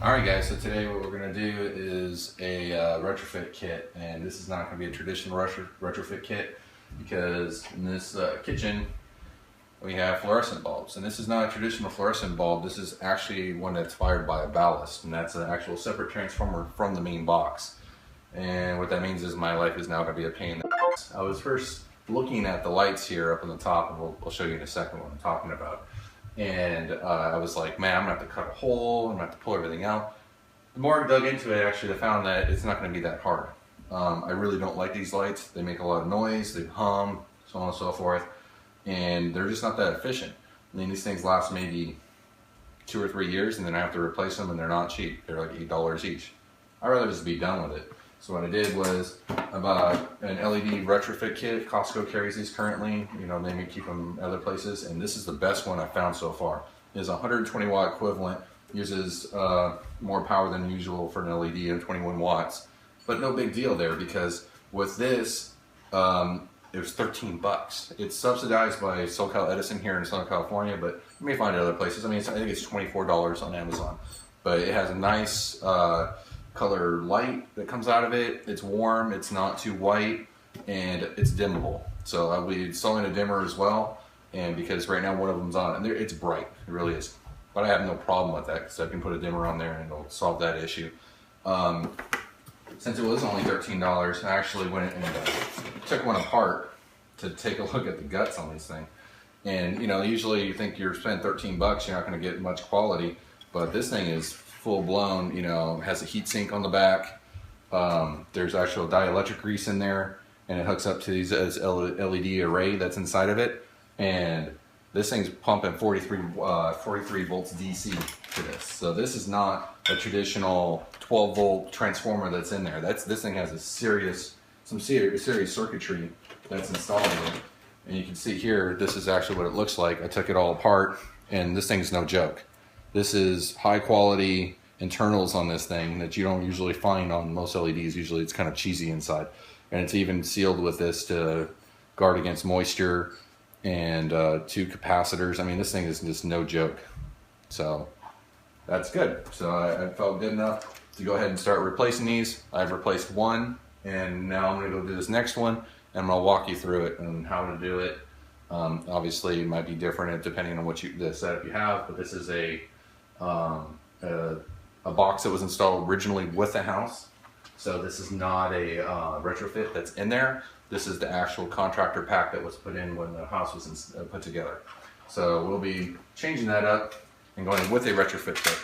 Alright guys, so today what we're going to do is a retrofit kit, and this is not going to be a traditional retrofit kit because in this kitchen we have fluorescent bulbs, and this is not a traditional fluorescent bulb. This is actually one that's fired by a ballast, and that's an actual separate transformer from the main box. And what that means is my life is now going to be a pain in the ass. I was first looking at the lights here up on the top, and I'll show you in a second what I'm talking about. And I was like, man, I'm gonna have to cut a hole, I'm gonna have to pull everything out. The more I dug into it, actually, I found that it's not gonna be that hard. I really don't like these lights. They make a lot of noise, they hum, so on and so forth, and they're just not that efficient. I mean, these things last maybe 2 or 3 years, and then I have to replace them, and they're not cheap. They're like $8 each. I'd rather just be done with it. So what I did was I bought an LED retrofit kit. Costco carries these currently. You know, they may keep them other places, and this is the best one I've found so far. It is 120 watt equivalent, uses more power than usual for an LED of 21 watts. But no big deal there, because with this, it was 13 bucks. It's subsidized by SoCal Edison here in Southern California, but you may find it other places. I mean, I think it's $24 on Amazon. But it has a nice color light that comes out of it. It's warm, it's not too white, and it's dimmable. So I'll be installing a dimmer as well, and because right now one of them's on, and it's bright, it really is. But I have no problem with that because I can put a dimmer on there and it'll solve that issue. Since it was only $13, I actually went and took one apart to take a look at the guts on this thing. And you know, usually you think you're spending 13 bucks, you're not going to get much quality, but this thing is full blown, you know, has a heat sink on the back. There's actual dielectric grease in there, and it hooks up to these LED array that's inside of it. And this thing's pumping 43 volts DC to this. So this is not a traditional 12 volt transformer that's in there. This thing has some serious circuitry that's installed in it. And you can see here, this is actually what it looks like. I took it all apart, and this thing's no joke. This is high quality internals on this thing that you don't usually find on most LEDs. Usually it's kind of cheesy inside. And it's even sealed with this to guard against moisture, and 2 capacitors. I mean, this thing is just no joke. So that's good. So I felt good enough to go ahead and start replacing these. I've replaced one, and now I'm gonna go do this next one, and I'm gonna walk you through it and how to do it. Obviously it might be different depending on the setup you have, but this is a box that was installed originally with the house. So this is not a retrofit that's in there. This is the actual contractor pack that was put in when the house was put together. So we'll be changing that up and going with a retrofit kit.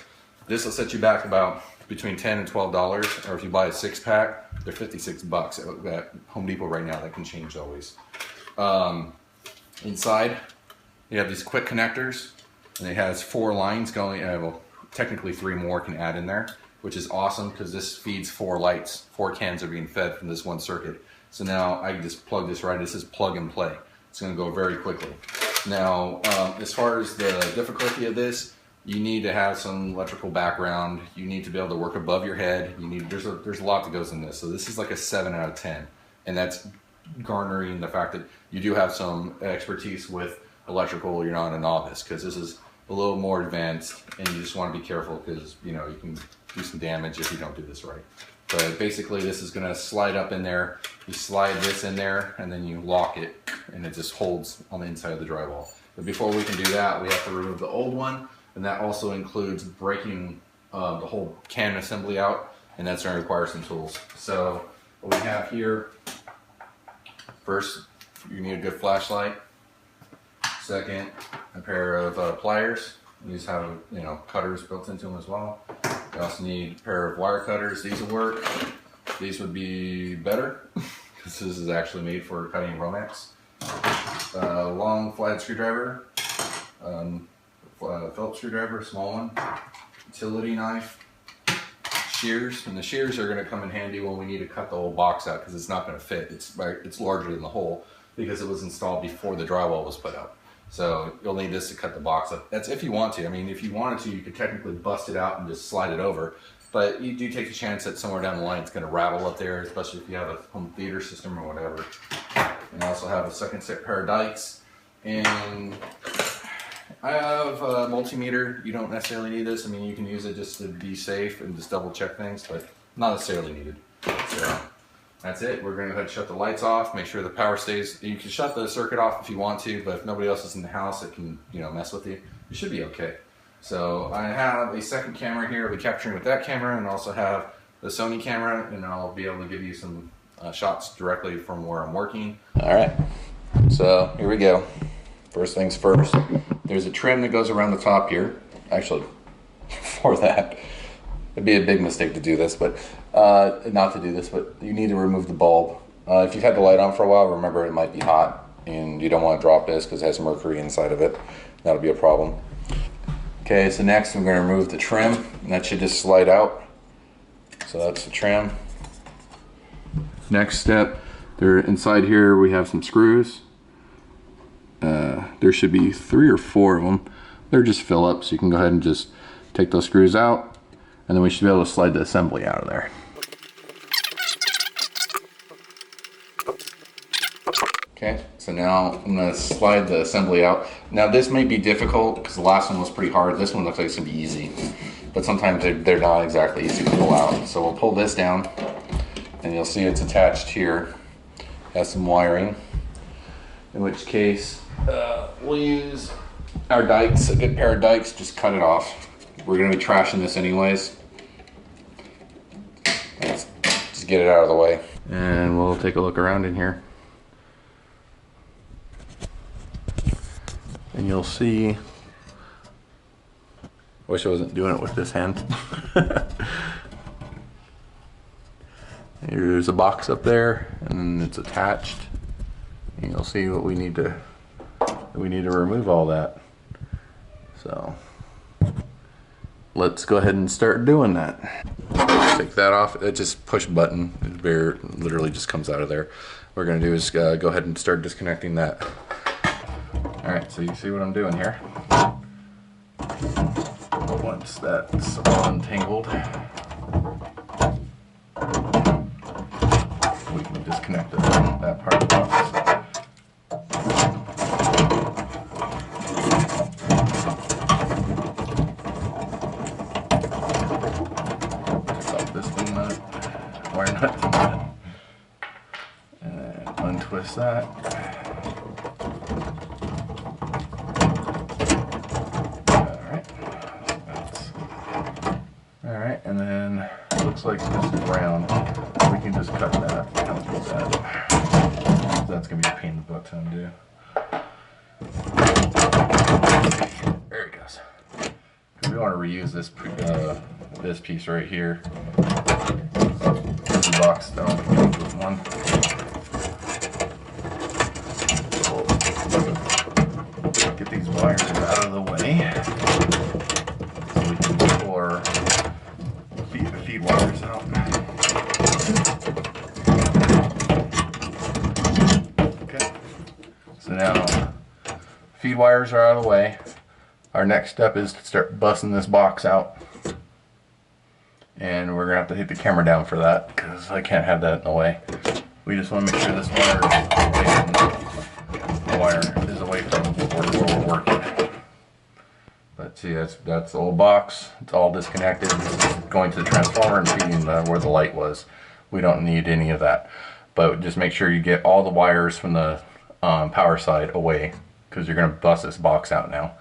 This will set you back about between $10 and $12, or if you buy a 6-pack, they're 56 bucks at Home Depot right now. That can change always. Inside, you have these quick connectors, and it has 4 lines going. Well, technically 3 more can add in there, which is awesome because this feeds 4 lights. 4 cans are being fed from this one circuit. So now I can just plug this right. This is plug and play. It's going to go very quickly. Now, as far as the difficulty of this, you need to have some electrical background. You need to be able to work above your head. There's a lot that goes in this. So this is like a 7 out of 10, and that's garnering the fact that you do have some expertise with electrical. You're not a novice, because this is a little more advanced, and you just want to be careful because, you know, you can do some damage if you don't do this right. But basically this is going to slide up in there. You slide this in there, and then you lock it, and it just holds on the inside of the drywall. But before we can do that, we have to remove the old one, and that also includes breaking the whole can assembly out, and that's going to require some tools. So what we have here, first, you need a good flashlight. Second, a pair of pliers. These have, you know, cutters built into them as well. You also need a pair of wire cutters. These will work. These would be better because this is actually made for cutting Romex. Long flat screwdriver, Phillips screwdriver, small one, utility knife, shears, and the shears are going to come in handy when we need to cut the whole box out because it's not going to fit. It's larger than the hole because it was installed before the drywall was put up. So you'll need this to cut the box up. That's if you want to. I mean, if you wanted to, you could technically bust it out and just slide it over. But you do take a chance that somewhere down the line it's going to ravel up there, especially if you have a home theater system or whatever. And I also have a second set pair of dikes. And I have a multimeter. You don't necessarily need this. I mean, you can use it just to be safe and just double check things, but not necessarily needed. So that's it. We're going to go ahead and shut the lights off, make sure the power stays. You can shut the circuit off if you want to, but if nobody else is in the house that can, mess with you, you should be okay. So I have a second camera here. I'll be capturing with that camera, and also have the Sony camera, and I'll be able to give you some shots directly from where I'm working. All right, so here we go. First things first, there's a trim that goes around the top here. Actually, before that, it'd be a big mistake to do this, but not to do this, but you need to remove the bulb. If you've had the light on for a while, remember it might be hot, and you don't want to drop this because it has mercury inside of it. That'll be a problem. Okay, so next I'm going to remove the trim, and that should just slide out. So that's the trim. Next step, inside here we have some screws. There should be 3 or 4 of them. They're just Phillips, so you can go ahead and just take those screws out, and then we should be able to slide the assembly out of there. Okay, so now I'm going to slide the assembly out. Now this may be difficult because the last one was pretty hard. This one looks like it's going to be easy, but sometimes they're not exactly easy to pull out. So we'll pull this down, and you'll see it's attached here. It has some wiring, in which case we'll use our dikes, a good pair of dikes, just cut it off. We're going to be trashing this anyways. Let's just get it out of the way. And we'll take a look around in here. And you'll see, I wish I wasn't doing it with this hand. There's a box up there, and then it's attached. And you'll see what we need to remove all that. So let's go ahead and start doing that. Take that off. It's just push button. It literally just comes out of there. What we're gonna do is go ahead and start disconnecting that. All right, so you see what I'm doing here. Once that's all untangled, we can disconnect that part of the box. Wire nut, and untwist that. All right, and then it looks like this is round. We can just cut that. That's gonna be a pain in the butt to undo. There it goes. We want to reuse this piece right here. The box down with one. So get these wires out of the way so we can pull our feed wires out. Okay. So now feed wires are out of the way. Our next step is to start busting this box out. And we're gonna have to hit the camera down for that because I can't have that in the way. We just want to make sure this wire is away from where we're working. But see, that's the old box. It's all disconnected. This is going to the transformer and feeding where the light was. We don't need any of that. But just make sure you get all the wires from the power side away because you're gonna bust this box out now.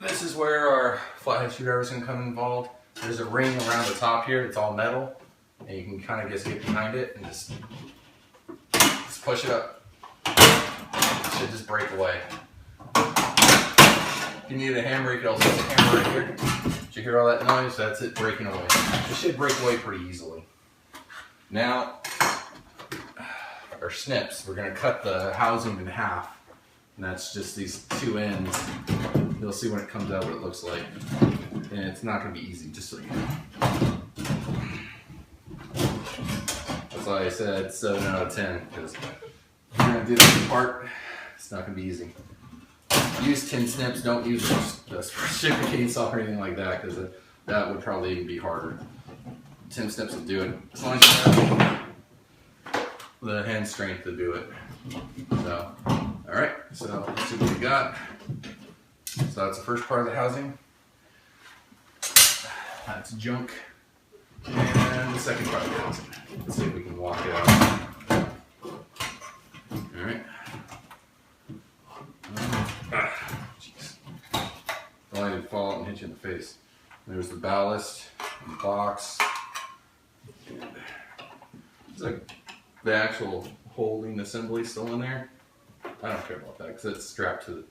This is where our flathead screwdriver is going to come involved. There's a ring around the top here. It's all metal, and you can kind of just get behind it and just push it up. It should just break away. If you need a hammer, you can also use a hammer right here. Did you hear all that noise? That's it breaking away. It should break away pretty easily. Now, our snips. We're going to cut the housing in half, and that's just these 2 ends. You'll see when it comes out what it looks like. And it's not going to be easy, just so you know. That's why I said 7 out of 10, because if you're going to do this part, it's not going to be easy. Use tin snips, don't use the reciprocating saw or anything like that, because that would probably even be harder. Tin snips will do it. As long as you have the hand strength to do it. So, All right, so let's see what we got. So that's the first part of the housing. That's junk. And the second part of the housing. Let's see if we can walk it out. All right. Jeez. Don't let it fall out and hit you in the face. There's the ballast and the box. And it's like the actual holding assembly still in there. I don't care about that because it's strapped to the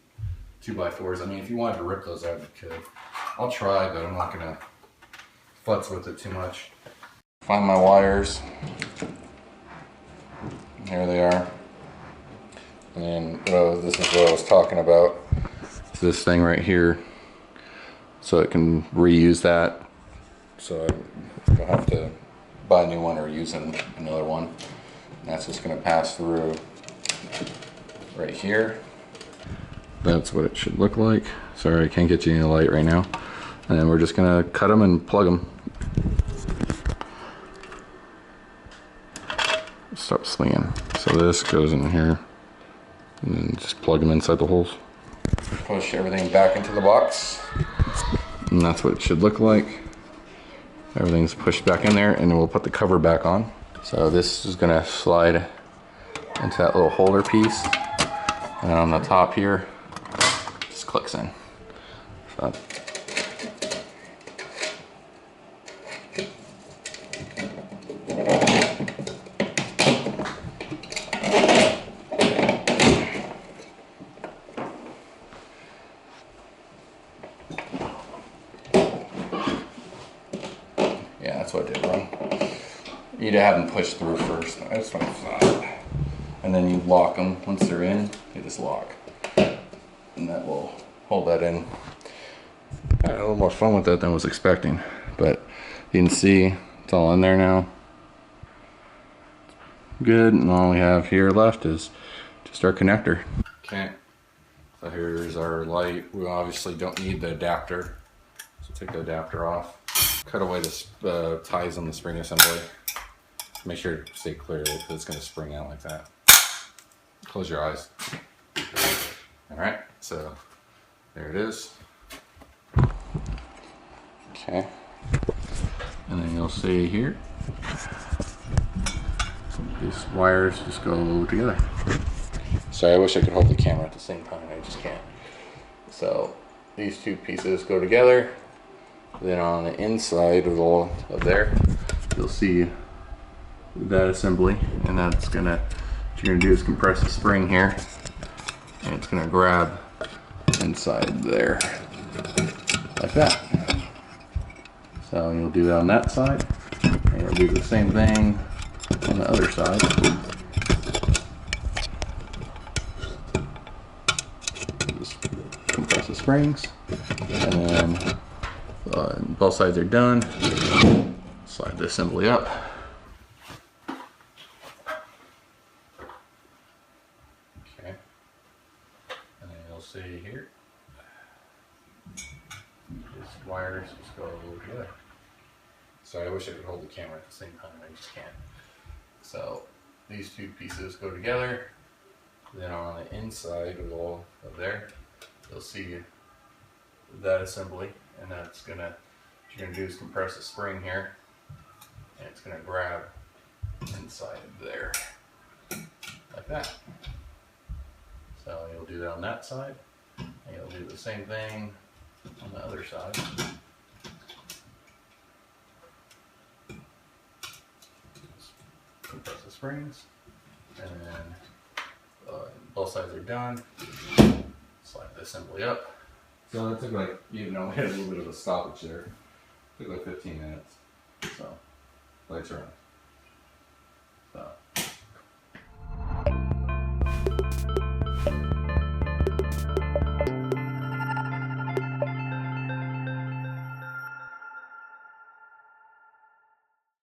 2x4s. I mean, if you wanted to rip those out, you could. I'll try, but I'm not gonna futz with it too much. Find my wires. Here they are. And then this is what I was talking about. It's this thing right here, so it can reuse that. So I don't have to buy a new one or use another one. And that's just gonna pass through right here. That's what it should look like. Sorry, I can't get you any light right now. And then we're just gonna cut them and plug them. Stop swinging. So this goes in here, and then just plug them inside the holes. Push everything back into the box, and that's what it should look like. Everything's pushed back in there, and then we'll put the cover back on. So this is gonna slide into that little holder piece, and on the top here, just clicks in. So yeah, that's what I did wrong. You'd have them push through first. That's what I thought. And then you lock them. Once they're in, you just lock. And that will hold that in. I had a little more fun with that than I was expecting. But you can see it's all in there now. Good, and all we have here left is just our connector. Okay, so here's our light. We obviously don't need the adapter. So take the adapter off. Cut away the ties on the spring assembly. Make sure to stay clear because it's going to spring out like that. Close your eyes. Alright, so there it is. Okay. And then you'll see here, these wires just go together. Sorry, I wish I could hold the camera at the same time. I just can't. So these two pieces go together. Then on the inside of there, you'll see that assembly, and that's gonna, what you're gonna do is compress the spring here, and it's gonna grab inside there like that. So you'll do that on that side, and you'll do the same thing on the other side. Just compress the springs, and then both sides are done. Slide the assembly up. Okay, and then you'll see here, these wires just go together. Sorry, I wish I could hold the camera at the same time. I just can't. So these two pieces go together. Then on the inside of there, you'll see that assembly, and that's gonna, what you're gonna do is compress the spring here, and it's gonna grab inside there like that. So you'll do that on that side, and you'll do the same thing on the other side. Just compress the springs, and then both sides are done. Slide the assembly up. So it took like, even though we had a little bit of a stoppage there, it took like 15 minutes. So, lights are on.